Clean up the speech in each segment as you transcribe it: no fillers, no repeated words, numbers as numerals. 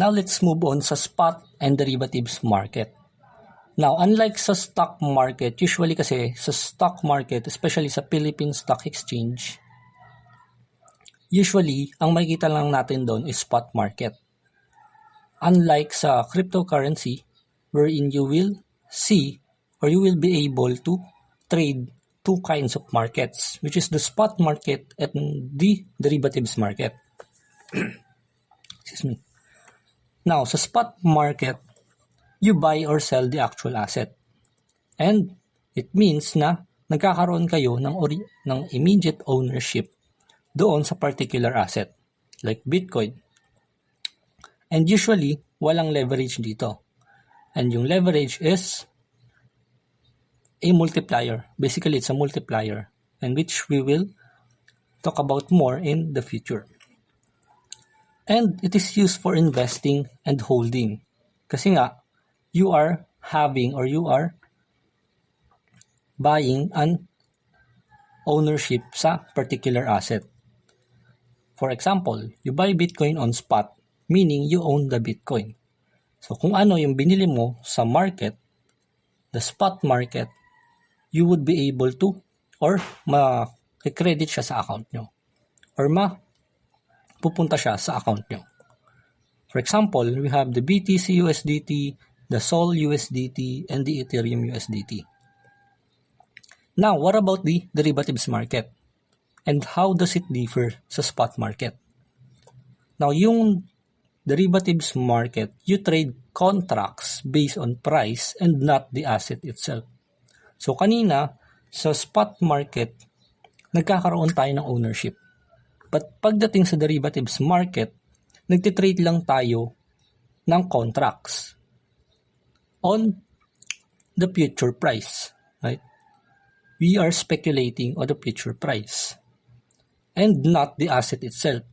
Now let's move on sa spot and derivatives market. Now, unlike sa stock market, usually kasi sa stock market, especially sa Philippine Stock Exchange, usually, ang makikita lang natin doon is spot market. Unlike sa cryptocurrency, wherein you will see or you will be able to trade two kinds of markets, which is the spot market and the derivatives market. Excuse me. Now, sa spot market, you buy or sell the actual asset. And it means na nagkakaroon kayo ng immediate ownership doon sa particular asset, like Bitcoin. And usually, walang leverage dito. And yung leverage is a multiplier. Basically, it's a multiplier, and which we will talk about more in the future. And it is used for investing and holding. Kasi nga, you are having or you are buying an ownership sa particular asset. For example, you buy Bitcoin on spot, meaning you own the Bitcoin. So kung ano yung binili mo sa market, the spot market, you would be able to or ma-credit siya sa account nyo or pupunta siya sa account nyo. For example, we have the BTC USDT, the Sol USDT, and the Ethereum USDT. Now, what about the derivatives market? And how does it differ sa spot market? Now, yung derivatives market, you trade contracts based on price and not the asset itself. So, kanina, sa spot market, nagkakaroon tayo ng ownership. But pagdating sa derivatives market, nagtitrade lang tayo ng contracts on the future price, right? We are speculating on the future price and not the asset itself.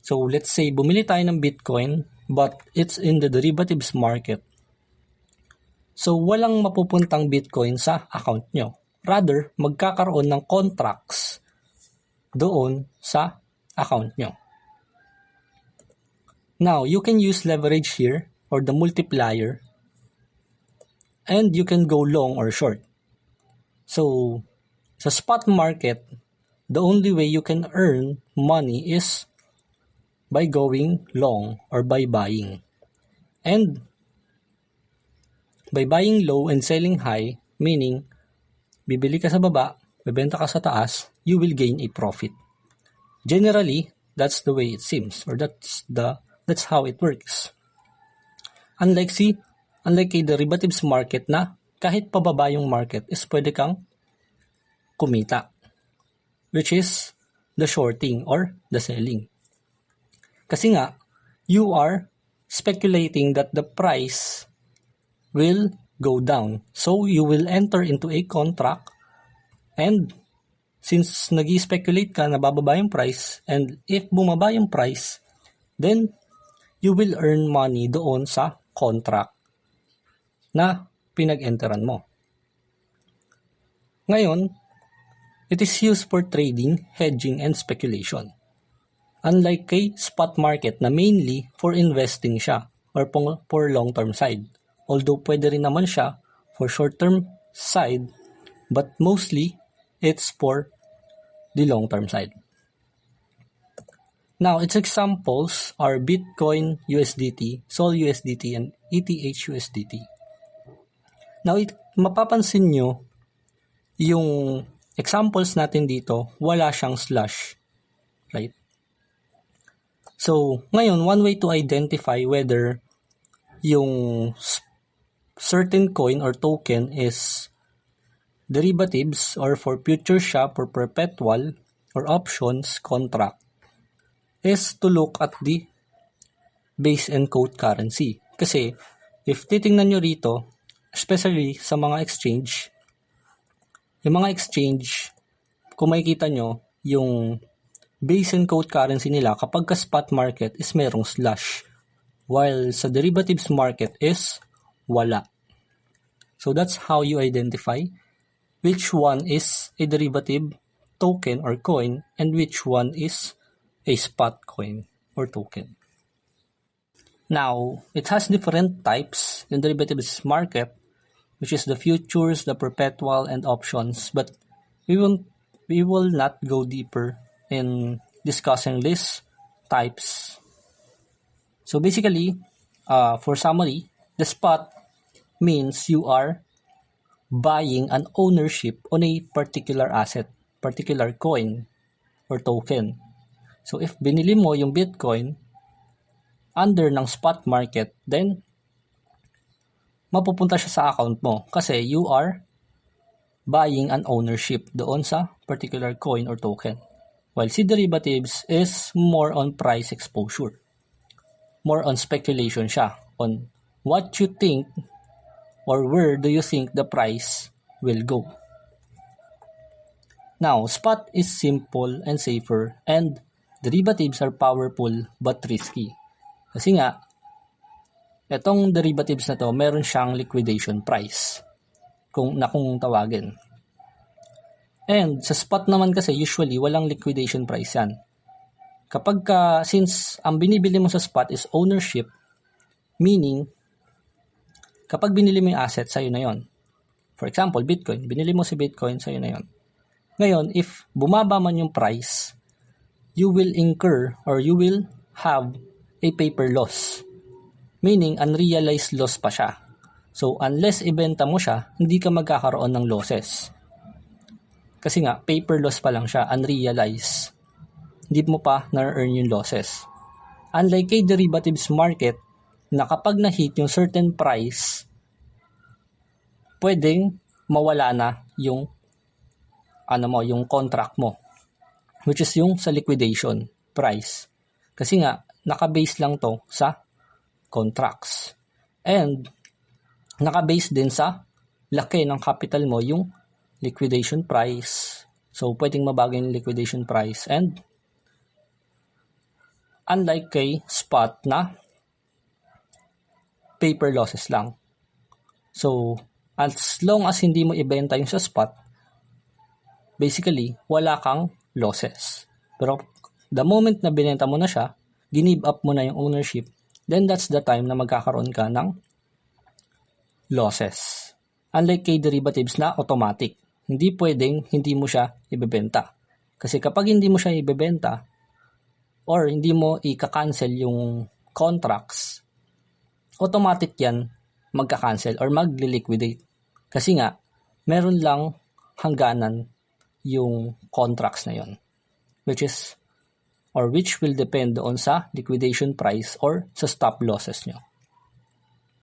So let's say bumili tayo ng Bitcoin but it's in the derivatives market. So walang mapupuntang Bitcoin sa account nyo. Rather, magkakaroon ng contracts doon sa account nyo. Now, you can use leverage here or the multiplier and you can go long or short. So, sa spot market, the only way you can earn money is by going long or by buying. And by buying low and selling high, meaning bibili ka sa baba, bibenta ka sa taas, you will gain a profit. Generally, that's the way it seems or that's how it works. Unlike kay derivatives market na kahit pababa yung market is pwede kang kumita, which is the shorting or the selling. Kasi nga, you are speculating that the price will go down. So, you will enter into a contract and since nag-speculate ka na bababa yung price and if bumaba yung price, then you will earn money doon sa contract na pinag-enteran mo. Ngayon, it is used for trading, hedging, and speculation. Unlike kay spot market na mainly for investing siya or for long-term side. Although pwede rin naman siya for short-term side, but mostly it's for the long-term side. Now, its examples are Bitcoin USDT, Sol USDT, and ETH USDT. Now, mapapansin nyo, yung examples natin dito, wala siyang slash. Right? So, ngayon, one way to identify whether yung certain coin or token is derivatives or for future siya, for perpetual or options contract is to look at the base encode currency. Kasi, if titingnan nyo rito, especially sa mga exchange, yung mga exchange, kung makikita nyo, yung base encode currency nila kapag ka spot market is merong slash, while sa derivatives market is wala. So that's how you identify which one is a derivative token or coin and which one is a spot coin or token. Now, it has different types in derivatives market, which is the futures, the perpetual, and options. But we will not go deeper in discussing these types. So basically, for summary, the spot means you are buying an ownership on a particular asset, particular coin or token. So if binili mo yung Bitcoin under ng spot market, then mapupunta siya sa account mo kasi you are buying an ownership doon sa particular coin or token. While si derivatives is more on price exposure. More on speculation siya on what you think or where do you think the price will go. Now, spot is simple and safer and derivatives are powerful but risky. Kasi nga, itong derivatives na to, meron siyang liquidation price kung tawagin. And sa spot naman kasi usually walang liquidation price yan. Since ang binibili mo sa spot is ownership, meaning kapag binili mo yung asset, sa'yo na yon. For example, Bitcoin. Binili mo si Bitcoin, sa'yo na yon. Ngayon, if bumaba man yung price, you will incur or you will have a paper loss. Meaning, unrealized loss pa siya. So, unless ibenta mo siya, hindi ka magkakaroon ng losses. Kasi nga, paper loss pa lang siya, unrealized. Hindi mo pa na-earn yung losses. Unlike kay derivatives market, na kapag na-hit yung certain price, pwedeng mawala na yung yung contract mo, which is yung sa liquidation price. Kasi nga, naka-base lang to sa contracts. And, naka-base din sa laki ng capital mo yung liquidation price. So, pwedeng mabago yung liquidation price. And, unlike kay spot na paper losses lang. So, as long as hindi mo ibenta yung sa spot, basically, wala kang losses. Pero, the moment na binenta mo na siya, ginib up mo na yung ownership, then that's the time na magkakaroon ka ng losses. Unlike kay derivatives na automatic, hindi pwedeng hindi mo siya ibebenta. Kasi kapag hindi mo siya ibebenta, or hindi mo i-cancel yung contracts, automatic yan magka-cancel or mag-liquidate. Kasi nga, meron lang hangganan yung contracts na yon, which will depend on sa liquidation price or sa stop losses nyo.